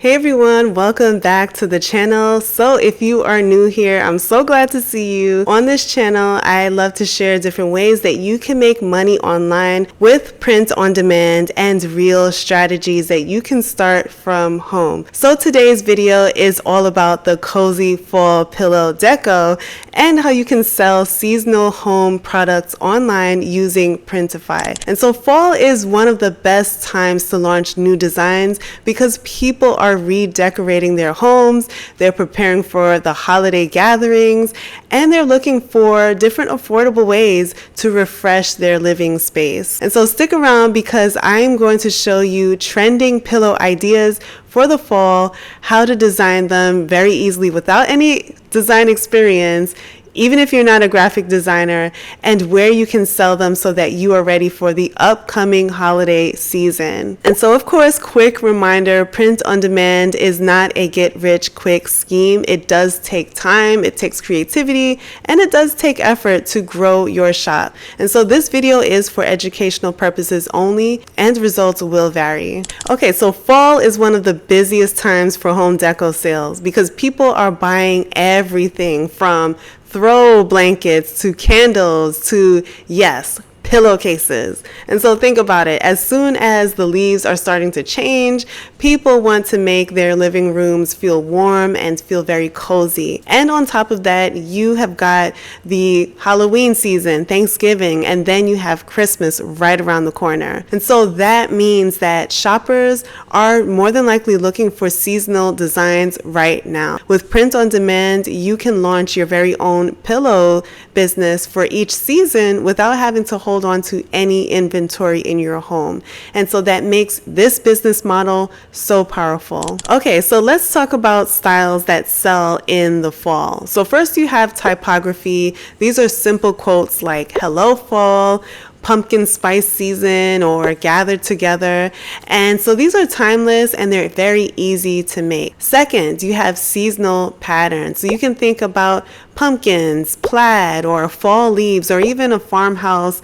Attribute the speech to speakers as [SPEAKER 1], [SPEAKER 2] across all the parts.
[SPEAKER 1] Hey everyone, welcome back to the channel. So if you are new here, I'm so glad to see you. On this channel, I love to share different ways that you can make money online with print on demand and real strategies that you can start from home. So today's video is all about the cozy fall pillow deco and how you can sell seasonal home products online using Printify. And so fall is one of the best times to launch new designs because people are redecorating their homes, they're preparing for the holiday gatherings, and they're looking for different affordable ways to refresh their living space. And so stick around because I'm going to show you trending pillow ideas for the fall, how to design them very easily without any design experience, even if you're not a graphic designer, and where you can sell them so that you are ready for the upcoming holiday season. And so, of course, quick reminder, print on demand is not a get rich quick scheme. It does take time, it takes creativity, and it does take effort to grow your shop. And so this video is for educational purposes only, and results will vary. Okay, so fall is one of the busiest times for home deco sales because people are buying everything from throw blankets to candles to, yes, pillowcases. And so think about it. As soon as the leaves are starting to change, people want to make their living rooms feel warm and feel very cozy. And on top of that, you have got the Halloween season, Thanksgiving, and then you have Christmas right around the corner. And so that means that shoppers are more than likely looking for seasonal designs right now. With print on demand, you can launch your very own pillow business for each season without having to hold on to any inventory in your home. And so that makes this business model so powerful. Okay, so let's talk about styles that sell in the fall. So first you have typography. These are simple quotes like "Hello Fall," "Pumpkin Spice Season," or "Gathered Together." And so these are timeless and they're very easy to make. Second, you have seasonal patterns. So you can think about pumpkins, plaid, or fall leaves, or even a farmhouse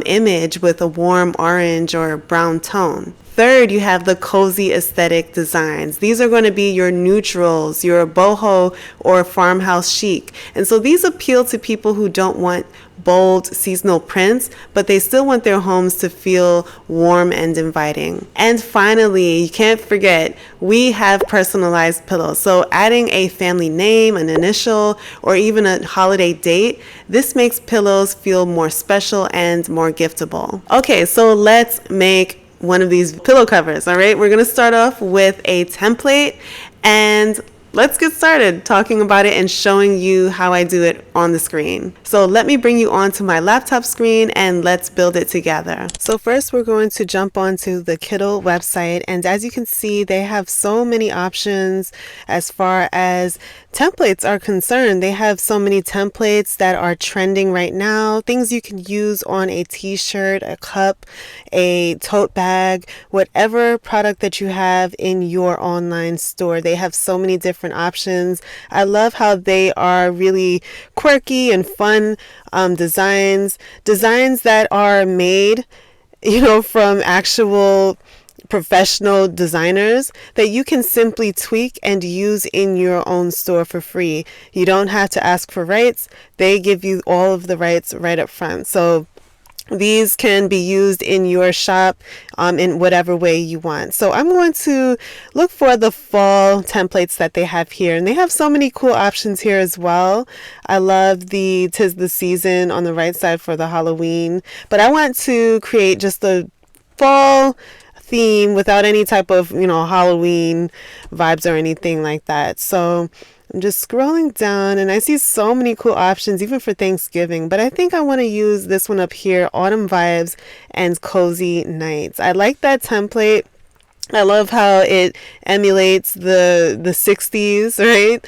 [SPEAKER 1] image with a warm orange or brown tone. Third, you have the cozy aesthetic designs. These are going to be your neutrals, your boho or farmhouse chic. And so these appeal to people who don't want bold seasonal prints, but they still want their homes to feel warm and inviting. And finally, you can't forget, we have personalized pillows. So adding a family name, an initial, or even a holiday date, this makes pillows feel more special and more giftable. Okay, so let's make one of these pillow covers. All right, we're going to start off with a template and let's get started talking about it and showing you how I do it on the screen. So let me bring you onto my laptop screen and let's build it together. So first we're going to jump onto the Kittl website, and as you can see, they have so many options as far as templates are concerned. They have so many templates that are trending right now, things you can use on a t-shirt, a cup, a tote bag, whatever product that you have in your online store. They have so many different options. I love how they are really quirky and fun designs that are made, from actual professional designers that you can simply tweak and use in your own store for free. You don't have to ask for rights. They give you all of the rights right up front. So these can be used in your shop in whatever way you want. So I'm going to look for the fall templates that they have here. And they have so many cool options here as well. I love the "'Tis the Season" on the right side for the Halloween. But I want to create just a fall theme without any type of, Halloween vibes or anything like that. So I'm just scrolling down and I see so many cool options even for Thanksgiving, but I think I want to use this one up here, Autumn Vibes and Cozy Nights. I like that template. I love how it emulates the 60s, right?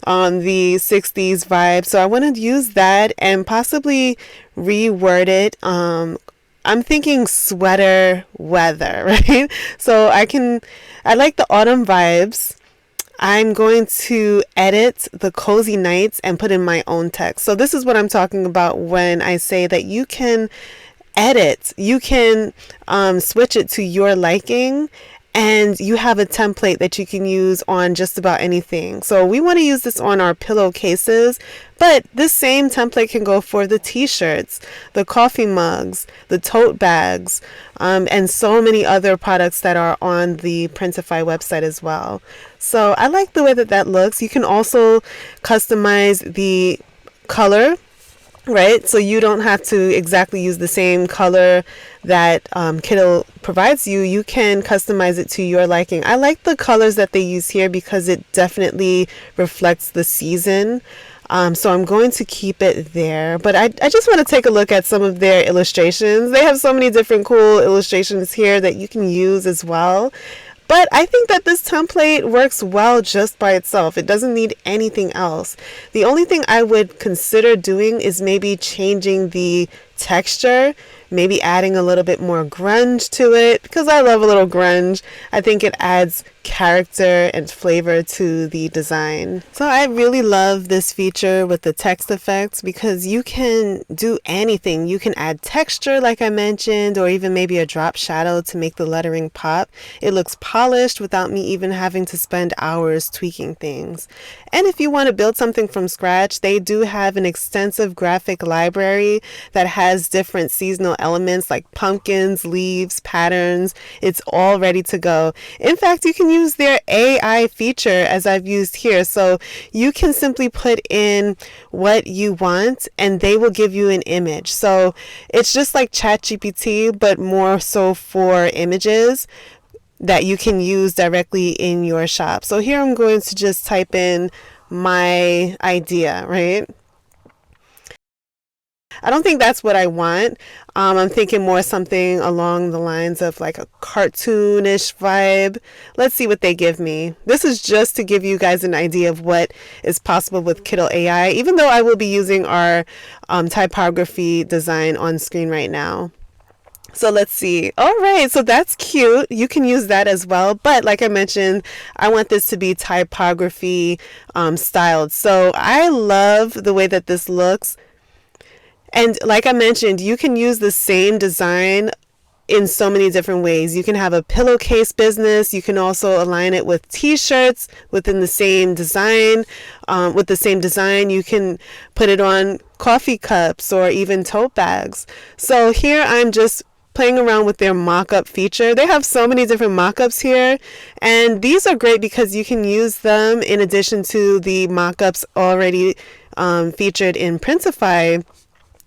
[SPEAKER 1] The 60s vibe. So I want to use that and possibly reword it. I'm thinking sweater weather, right? So I like the autumn vibes. I'm going to edit the cozy nights and put in my own text. So this is what I'm talking about when I say that you can edit, you can switch it to your liking and you have a template that you can use on just about anything. So we want to use this on our pillowcases, but this same template can go for the t-shirts, the coffee mugs, the tote bags, and so many other products that are on the Printify website as well. So I like the way that that looks. You can also customize the color, right? So you don't have to exactly use the same color that Kittl provides you. You can customize it to your liking. I like the colors that they use here because it definitely reflects the season. So I'm going to keep it there. But I just want to take a look at some of their illustrations. They have so many different cool illustrations here that you can use as well. But I think that this template works well just by itself. It doesn't need anything else. The only thing I would consider doing is maybe changing the texture, maybe adding a little bit more grunge to it, because I love a little grunge. I think it adds character and flavor to the design. So I really love this feature with the text effects because you can do anything. You can add texture like I mentioned, or even maybe a drop shadow to make the lettering pop. It looks polished without me even having to spend hours tweaking things. And if you want to build something from scratch, they do have an extensive graphic library that has different seasonal elements like pumpkins, leaves, patterns. It's all ready to go. In fact, you can use their AI feature as I've used here. So you can simply put in what you want and they will give you an image. So it's just like ChatGPT, but more so for images that you can use directly in your shop. So here I'm going to just type in my idea, right? I don't think that's what I want. I'm thinking more something along the lines of like a cartoonish vibe. Let's see what they give me. This is just to give you guys an idea of what is possible with Kittl AI, even though I will be using our typography design on screen right now. So let's see. All right, so that's cute. You can use that as well. But like I mentioned, I want this to be typography styled. So I love the way that this looks. And like I mentioned, you can use the same design in so many different ways. You can have a pillowcase business. You can also align it with t-shirts within the same design. You can put it on coffee cups or even tote bags. So here I'm just playing around with their mockup feature. They have so many different mockups here, and these are great because you can use them in addition to the mockups already featured in Printify.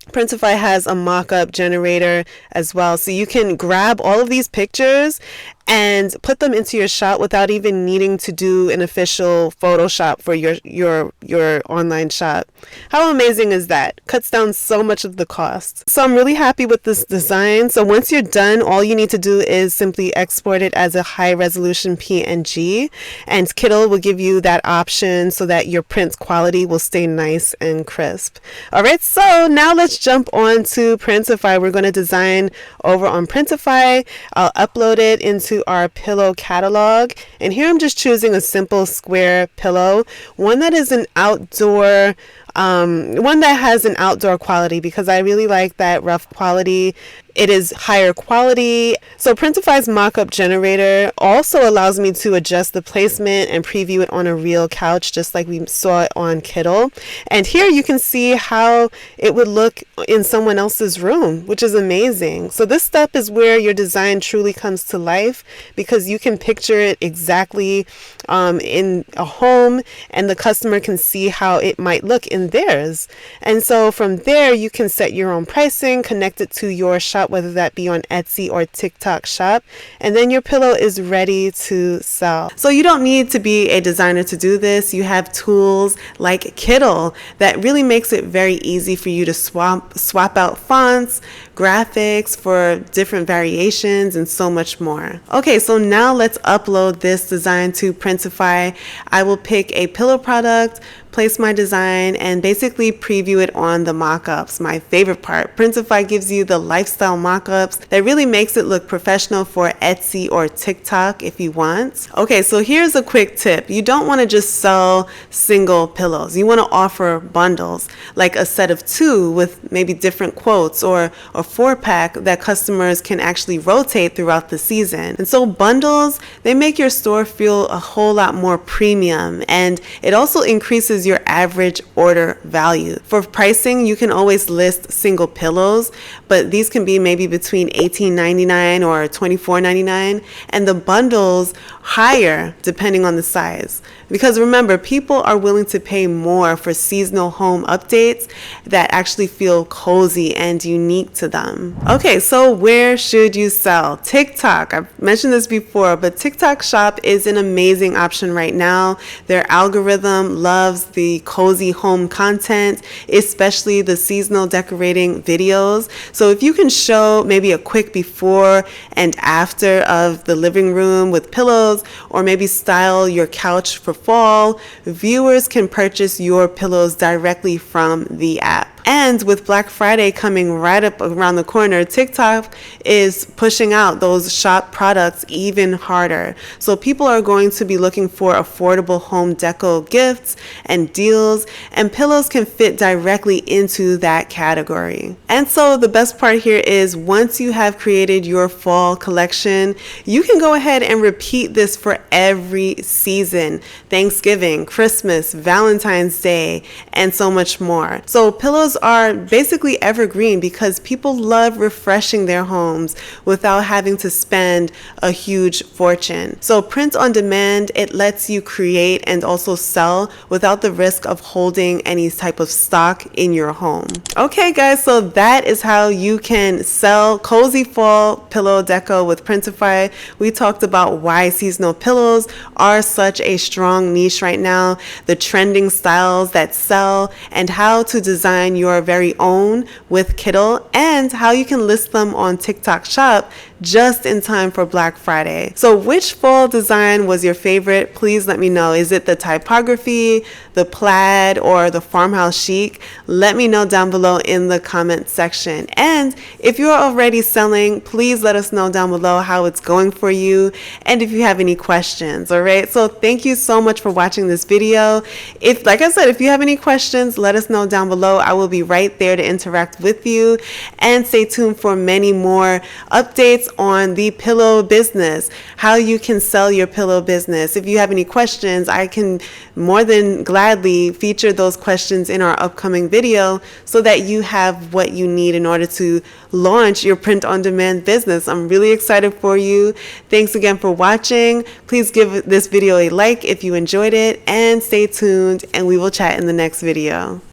[SPEAKER 1] Printify has a mockup generator as well, so you can grab all of these pictures and put them into your shop without even needing to do an official Photoshop for your online shop. How amazing is that? Cuts down so much of the cost. So I'm really happy with this design. So once you're done, all you need to do is simply export it as a high resolution PNG, and Kittl will give you that option so that your print quality will stay nice and crisp. All right, so now let's jump on to Printify. We're going to design over on Printify. I'll upload it into our pillow catalog, and here I'm just choosing a simple square pillow, one that is an outdoor one that has an outdoor quality, because I really like that rough quality. It is higher quality. So Printify's mockup generator also allows me to adjust the placement and preview it on a real couch, just like we saw it on Kittl. And here you can see how it would look in someone else's room, which is amazing. So this step is where your design truly comes to life, because you can picture it exactly in a home, and the customer can see how it might look in theirs. And so from there, you can set your own pricing, connect it to your shop, whether that be on Etsy or TikTok shop, and then your pillow is ready to sell. So you don't need to be a designer to do this. You have tools like Kittl that really makes it very easy for you to swap out fonts, graphics for different variations, and so much more. Okay, so now let's upload this design to Printify. I will pick a pillow product, place my design, and basically preview it on the mockups. My favorite part, Printify gives you the lifestyle mockups that really makes it look professional for Etsy or TikTok if you want. Okay, so here's a quick tip. You don't want to just sell single pillows. You want to offer bundles, like a set of 2 with maybe different quotes, or a 4-pack that customers can actually rotate throughout the season. And so bundles, they make your store feel a whole lot more premium, and it also increases your average order value. For pricing, you can always list single pillows, but these can be maybe between $18.99 or $24.99, and the bundles higher depending on the size. Because remember, people are willing to pay more for seasonal home updates that actually feel cozy and unique to them. Okay, so where should you sell? TikTok. I've mentioned this before, but TikTok Shop is an amazing option right now. Their algorithm loves the cozy home content, especially the seasonal decorating videos. So if you can show maybe a quick before and after of the living room with pillows, or maybe style your couch for fall, viewers can purchase your pillows directly from the app. And with Black Friday coming right up around the corner, TikTok is pushing out those shop products even harder. So people are going to be looking for affordable home deco gifts and deals, and pillows can fit directly into that category. And so the best part here is once you have created your fall collection, you can go ahead and repeat this for every season: Thanksgiving, Christmas, Valentine's Day, and so much more. So pillows are basically evergreen because people love refreshing their homes without having to spend a huge fortune. So print on demand, it lets you create and also sell without the risk of holding any type of stock in your home. Okay guys, so that is how you can sell cozy fall pillow deco with Printify. We talked about why seasonal pillows are such a strong niche right now, the trending styles that sell, and how to design your very own with Kittl, and how you can list them on TikTok Shop just in time for Black Friday. So which fall design was your favorite? Please let me know. Is it the typography, the plaid, or the farmhouse chic? Let me know down below in the comment section. And if you're already selling, please let us know down below how it's going for you and if you have any questions. All right, so thank you so much for watching this video. If, like I said, if you have any questions, let us know down below. I will be right there to interact with you, and stay tuned for many more updates on the pillow business, how you can sell your pillow business. If you have any questions, I can more than gladly feature those questions in our upcoming video so that you have what you need in order to launch your print-on-demand business. I'm really excited for you. Thanks again for watching. Please give this video a like if you enjoyed it, and stay tuned, and we will chat in the next video.